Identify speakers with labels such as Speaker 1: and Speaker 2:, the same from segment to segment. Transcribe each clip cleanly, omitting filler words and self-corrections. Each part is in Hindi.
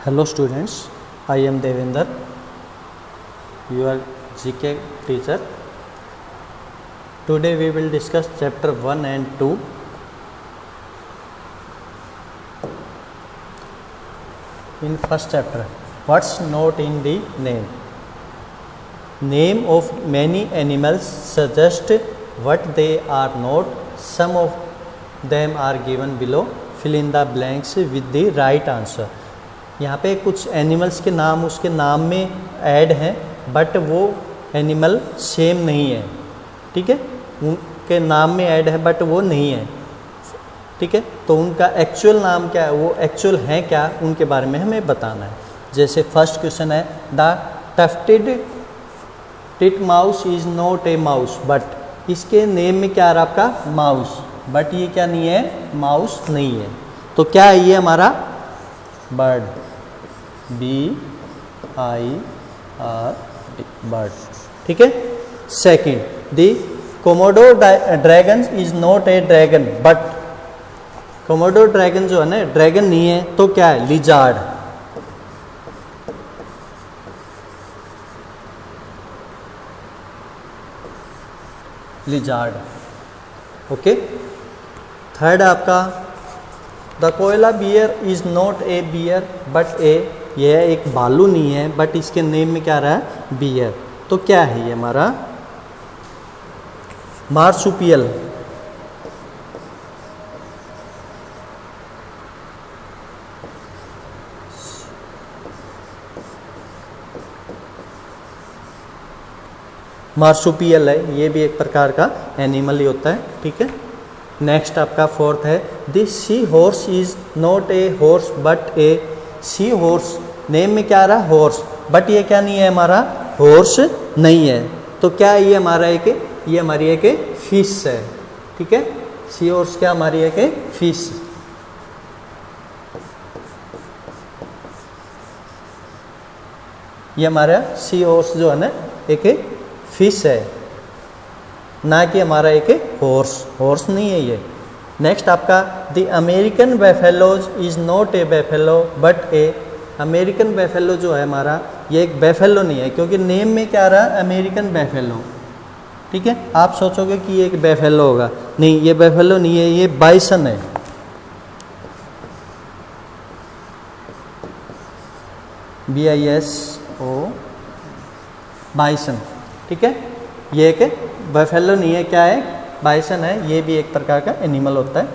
Speaker 1: Hello students, I am Devender, your GK teacher. Today we will discuss chapter 1 and 2. In first chapter, what's not in the name? Name of many animals suggest what they are not. Some of them are given below. Fill in the blanks with the right answer. यहाँ पे कुछ एनिमल्स के नाम उसके नाम में ऐड हैं, बट वो एनिमल सेम नहीं है. ठीक है, उनके नाम में ऐड है बट वो नहीं है. ठीक है, तो उनका एक्चुअल नाम क्या है, वो एक्चुअल है क्या, उनके बारे में हमें बताना है. जैसे फर्स्ट क्वेश्चन है, the tufted titmouse is not A mouse. But इसके नेम में क्या आ रहा है आपका, माउस, बट ये क्या नहीं है, माउस नहीं है. तो क्या है ये हमारा बर्ड, BIRD, बर्ड. ठीक है. Second, the Komodo dragon is not a dragon. But Komodo dragon जो है ना, ड्रैगन नहीं है, तो क्या है, लिजार्ड. लिजार्ड. ओके. थर्ड आपका, the koala bear is not a bear but a. यह एक भालू नहीं है, बट इसके नेम में क्या आ रहा है, बियर. तो क्या है ये हमारा मार्सुपियल. मार्सुपियल है, ये भी एक प्रकार का एनिमल ही होता है. ठीक है. नेक्स्ट आपका फोर्थ है, this sea horse is not a horse but a. Sea horse name में क्या आ रहा है, हॉर्स, बट ये क्या नहीं है, हमारा हॉर्स नहीं है. तो क्या है ये हमारा एक, ये हमारी एक फिश है. ठीक है. सी हॉर्स क्या हमारी एक फिश. ये हमारा सी हॉर्स जो है ना, एक फिश है, ना कि हमारा एक हॉर्स. हॉर्स नहीं है ये. नेक्स्ट आपका, the American buffaloes is not a buffalo but a. American buffalo जो है हमारा, ये एक बेफेलो नहीं है, क्योंकि नेम में क्या आ रहा है, अमेरिकन बेफेलो. ठीक है. आप सोचोगे कि ये एक बेफेलो होगा, नहीं, ये बेफेलो नहीं है, ये बाइसन है. BISO, bison. ठीक है. ये एक बेफेलो नहीं है, क्या है, बाइसन है. ये भी एक प्रकार का एनिमल होता है.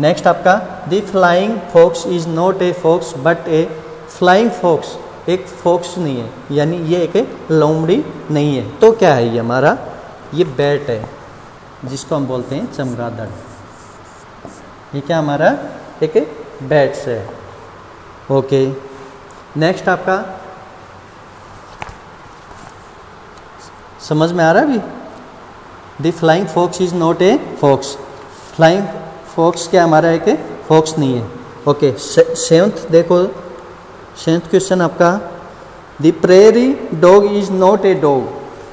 Speaker 1: नेक्स्ट आपका, the flying fox is not a fox but a. Flying fox एक फॉक्स नहीं है, यानी ये एक लोमड़ी नहीं है. तो क्या है ये हमारा, ये बैट है, जिसको हम बोलते हैं चमगादड़. ये क्या हमारा एक बैट्स है. ओके. नेक्स्ट आपका, समझ में आ रहा है अभी, the flying fox is not a fox. Flying fox क्या हमारा एक फॉक्स नहीं है. ओके. सेवंथ देखो, सेवंथ क्वेश्चन आपका, the prairie dog is not a dog.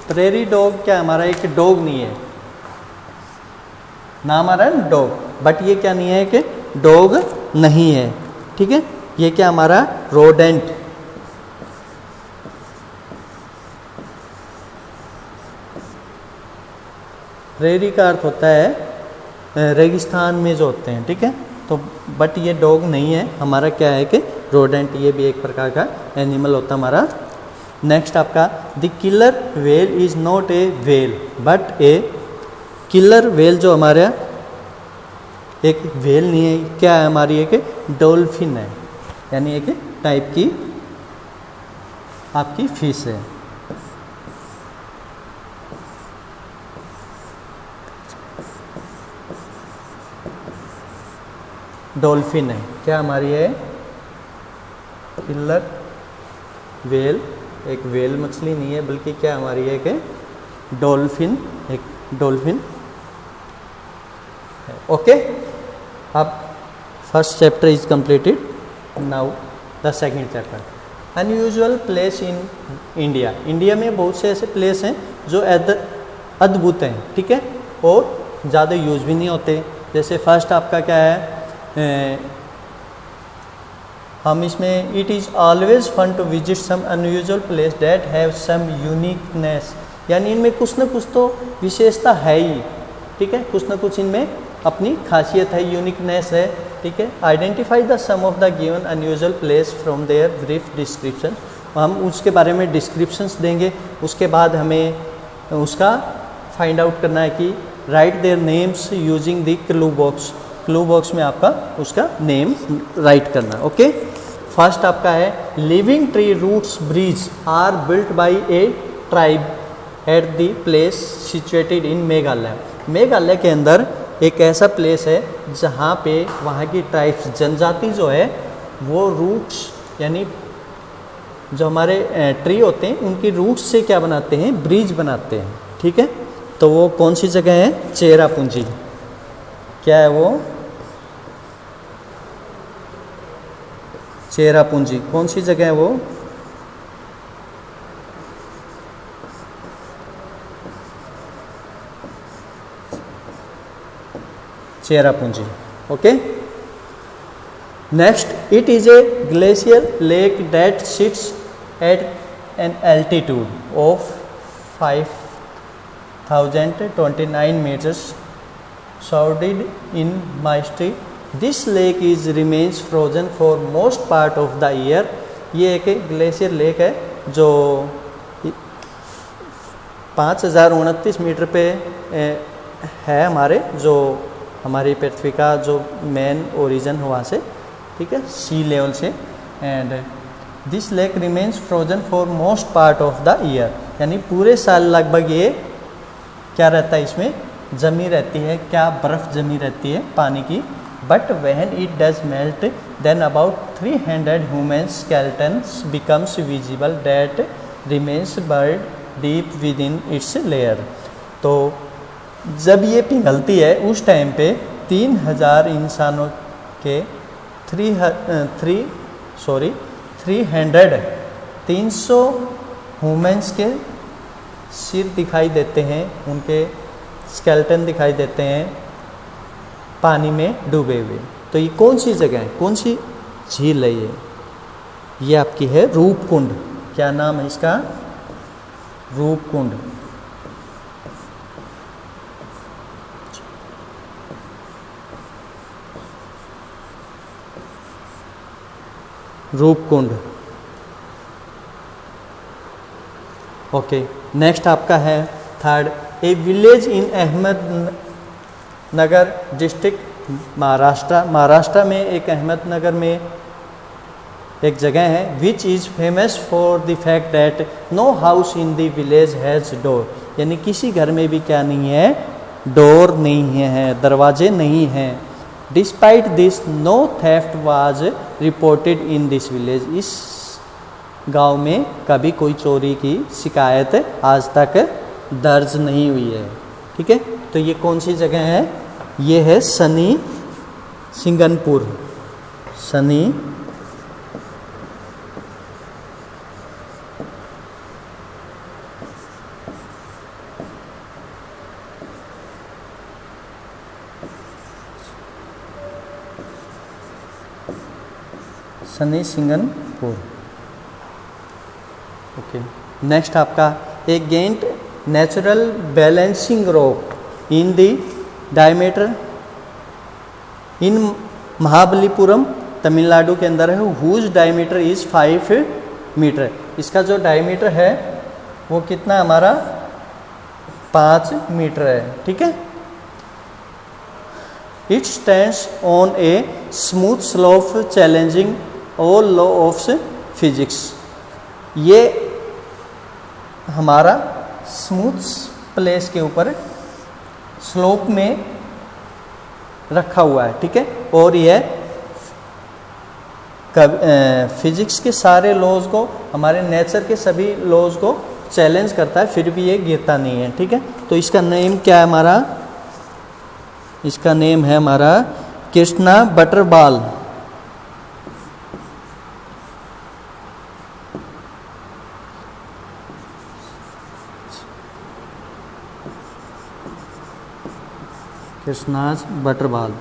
Speaker 1: Prairie dog क्या हमारा एक डॉग नहीं है, नाम आ रहा है डॉग, बट ये क्या नहीं है, कि डॉग नहीं है. ठीक है. ये क्या हमारा रोडेंट. प्रेरी का अर्थ होता है रेगिस्तान में जो होते हैं. ठीक है. तो बट ये डॉग नहीं है, हमारा क्या है कि रोडेंट. ये भी एक प्रकार का एनिमल होता है हमारा. नेक्स्ट आपका, the killer whale is not A whale but A. Killer whale जो हमारा एक व्हेल नहीं है, क्या है हमारी एक डॉल्फिन है, यानी एक टाइप की आपकी फिश है. डॉल्फिन है, क्या हमारी है, किलर व्हेल. एक व्हेल मछली नहीं है, बल्कि क्या हमारी है, कि डॉल्फिन, एक डॉल्फिन. ओके. अब first chapter is completed. Now the second chapter, unusual place in India. India में बहुत से ऐसे प्लेस हैं जो अद्भुत हैं. ठीक है. और ज़्यादा यूज भी नहीं होते. जैसे फर्स्ट आपका क्या है, हम इसमें it is always fun to visit some unusual place that have some uniqueness, यानी इनमें कुछ ना कुछ तो विशेषता है ही, ठीक है, कुछ ना कुछ इनमें अपनी खासियत है, यूनिकनेस है, ठीक है। Identify the some of the given unusual place from their brief description, हम उसके बारे में डिस्क्रिप्शंस देंगे, उसके बाद हमें उसका फाइंड आउट करना है कि write their names using the clue box, clue box में आपका उसका नेम राइट करना, ओके। फर्स्ट आपका है living tree roots bridge are built by a tribe at the place situated in Meghalaya. Meghalaya के अंदर एक ऐसा प्लेस है जहाँ पे वहाँ की ट्राइब्स, जनजाति जो है वो रूट्स यानी जो हमारे ट्री होते हैं उनकी रूट्स से क्या बनाते हैं, ब्रिज बनाते हैं, ठीक है। तो वो कौन सी जगह है, चेरापूंजी, क्या है वो, चेरापूंजी, कौन सी जगह है वो, Cherrapunji, okay. Next, it is a glacier lake that seats eight an altitude of 5029 meters, shrouded in mystery. This lake is remains frozen for most part of the year. ये एक ग्लेशियर लेक है जो 5029 मीटर पे है, हमारे जो हमारी पृथ्वी का जो मेन ओरिजिन हुआ से, ठीक है, सी लेवल से। And this lake remains frozen for most part of the year, यानी पूरे साल लगभग ये क्या रहता है, इसमें जमी रहती है, क्या बर्फ़ जमी रहती है पानी की। But when it does melt then about 300 human skeletons becomes visible that remains buried deep within its layer. तो जब ये पिघलती है उस टाइम पे 3000 इंसानों के 300 ह्यूमन्स के सिर दिखाई देते हैं, उनके स्केलेटन दिखाई देते हैं पानी में डूबे हुए। तो ये कौन सी जगह है, कौन सी झील है ये आपकी है रूपकुंड। क्या नाम है इसका, रूपकुंड। रूपकुंड, ओके। नेक्स्ट आपका है third, a village in Ahmednagar district Maharashtra. Maharashtra में एक अहमदनगर में एक जगह है which is famous for the fact that no house in the village has door, यानी किसी घर में भी क्या नहीं है, डोर नहीं है, दरवाजे नहीं हैं। Despite this no theft was reported in this village, इस गांव में कभी कोई चोरी की शिकायत आज तक दर्ज नहीं हुई है, ठीक है। तो ये कौन सी जगह है, ये है शनि सिंगनपुर, शनि सिंगनपुर, ओके। नेक्स्ट आपका एक giant natural balancing rock in the diameter in Mahabalipuram Tamil Nadu के अंदर है, हुज डायमीटर इज़ 5 मीटर। इसका जो डायमीटर है वो कितना हमारा 5 मीटर है, ठीक है। It stands on a smooth slope challenging all law of physics. ये हमारा स्मूथ प्लेस के ऊपर स्लोप में रखा हुआ है, ठीक है। और यह फिजिक्स के सारे लॉज को, हमारे नेचर के सभी लॉज को चैलेंज करता है, फिर भी ये गिरता नहीं है, ठीक है। तो इसका नेम क्या है हमारा, इसका नेम है हमारा Krishna बटरबाल। Krishna's बटरबाल।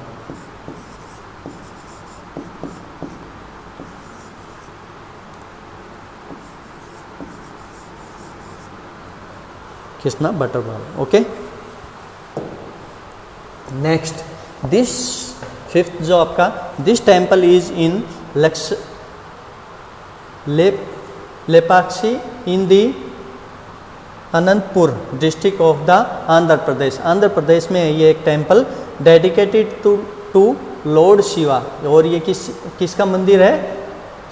Speaker 1: Krishna Butterball. Okay. Next, this fifth जो आपका, this temple is in Lepakshi in the Anantapur district of the Andhra Pradesh. Andhra Pradesh में ये एक temple dedicated to lord Shiva. और ये किसका मंदिर है?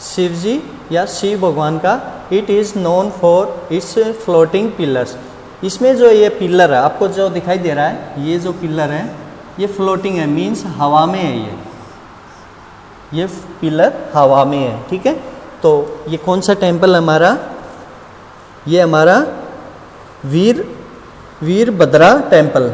Speaker 1: शिव जी या शिव भगवान का। It is known for its floating pillars. इसमें जो ये पिलर है आपको जो दिखाई दे रहा है, ये जो पिलर है ये फ्लोटिंग है, मीन्स हवा में है। ये पिलर हवा में है, ठीक है। तो ये कौन सा टेम्पल हमारा? ये हमारा Veerabhadra temple.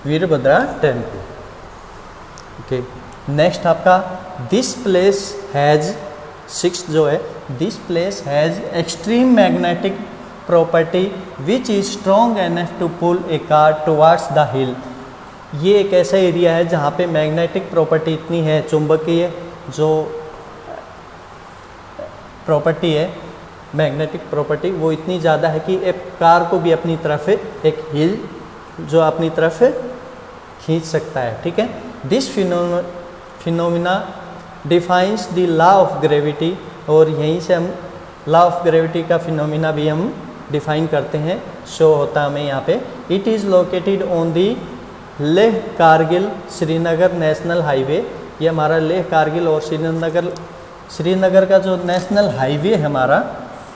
Speaker 1: Veerabhadra temple. Okay, next आपका दिस प्लेस हैज़, सिक्स जो है, this place has extreme magnetic property which is strong enough to pull a car towards the hill. ये एक ऐसा एरिया है जहाँ पे मैग्नेटिक प्रॉपर्टी इतनी है, चुंबकीय जो प्रॉपर्टी है, मैग्नेटिक प्रॉपर्टी वो इतनी ज़्यादा है कि एक कार को भी अपनी तरफ एक हिल जो अपनी तरफ खींच सकता है, ठीक है। This phenomena defines the law of gravity. और यहीं से हम लॉ ऑफ ग्रेविटी का फिनोमिना भी हम डिफाइन करते हैं, शो होता है हमें यहाँ पे। It is located on the Leh Kargil Srinagar national highway. ये हमारा लेह कारगिल और श्रीनगर का जो नेशनल हाईवे है हमारा,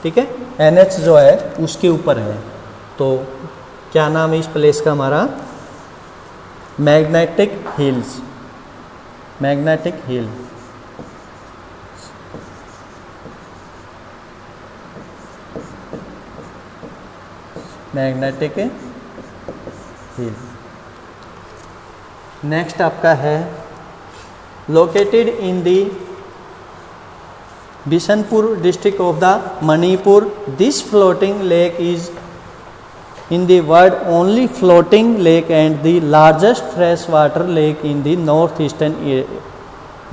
Speaker 1: ठीक है, NH जो है उसके ऊपर है। तो क्या नाम है इस प्लेस का? हमारा magnetic hills. Magnetic hill. Magnetic hill. Next आपका है located in the Bishnupur district of the Manipur. This floating lake is in the world only floating lake and the largest fresh water lake in the north eastern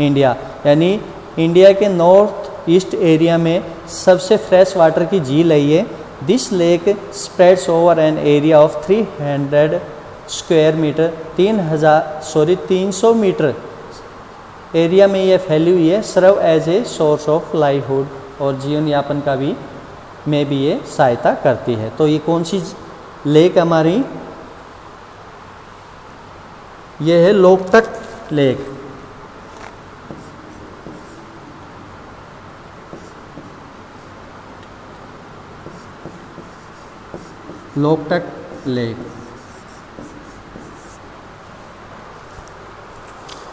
Speaker 1: India. यानी इंडिया के नॉर्थ ईस्ट एरिया में सबसे फ्रेश वाटर की झील है ये। This lake spreads over an area of 300 square metre. 300 metre area में ये फैली हुई है। Serve as a source of livelihood, और जीवन यापन का भी में भी ये सहायता करती है। तो ये कौन सी लेक हमारी? ये है Loktak lake. Loktak lake.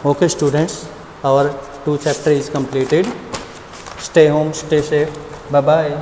Speaker 1: Okay students, our 2 chapter is completed. Stay home, stay safe. Bye bye.